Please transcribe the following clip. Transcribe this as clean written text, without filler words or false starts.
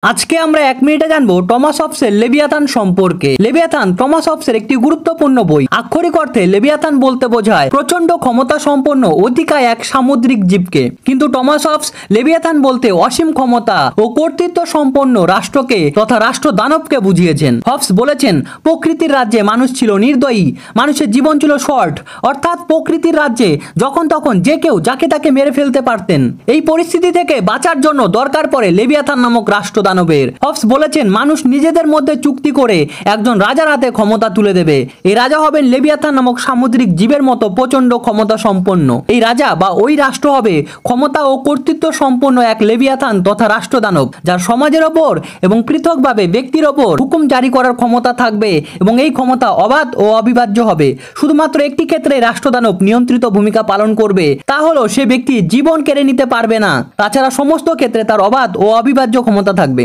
আজকে আমরা 1 মিনিটে জানবো টমাস হবসের লেভিয়াথান সম্পর্কে। লেভিয়াথান টমাস হবসের একটি গুরুত্বপূর্ণ বই। আক্ষরিক অর্থে লেভিয়াথান বলতে বোঝায় প্রচন্ড ক্ষমতা সম্পন্ন অতিকায় এক সামুদ্রিক জীবকে, কিন্তু টমাস হবস লেভিয়াথান বলতে অসীম ক্ষমতা ও কর্তৃত্ব সম্পন্ন রাষ্ট্রকে তথা রাষ্ট্র দানবকে বুঝিয়েছেন। হবস বলেছেন, প্রকৃতির রাজ্যে মানুষ ছিল নির্দয়ী, মানুষের জীবন ছিল শর্ট, অর্থাৎ প্রকৃতির রাজ্যে যখন তখন যে কেউ যাকে তাকে মেরে ফেলতে পারতেন। এই পরিস্থিতি থেকে বাঁচার জন্য দরকার পড়ে লেভিয়াথান নামক রাষ্ট্র দানবের। হবস বলেছেন, মানুষ নিজেদের মধ্যে চুক্তি করে একজন রাজার হাতে ক্ষমতা তুলে দেবে। এই রাজা হবেন লেভিয়াথান নামক সামুদ্রিক জীবের মতো প্রচন্ড ক্ষমতা সম্পন্ন। এই রাজা বা ওই রাষ্ট্র হবে ক্ষমতা ও কর্তৃত্ব সম্পন্ন এক লেভিয়াথান তথা রাষ্ট্র দানব, যার সমাজের ওপর এবং পৃথকভাবে ব্যক্তির ওপর হুকুম জারি করার ক্ষমতা থাকবে এবং এই ক্ষমতা অবাধ ও অবিভাজ্য হবে। শুধুমাত্র একটি ক্ষেত্রে রাষ্ট্রদানব নিয়ন্ত্রিত ভূমিকা পালন করবে, তা হলো সে ব্যক্তি জীবন কেড়ে নিতে পারবে না। তাছাড়া সমস্ত ক্ষেত্রে তার অবাধ ও অবিভাজ্য ক্ষমতা থাকবে।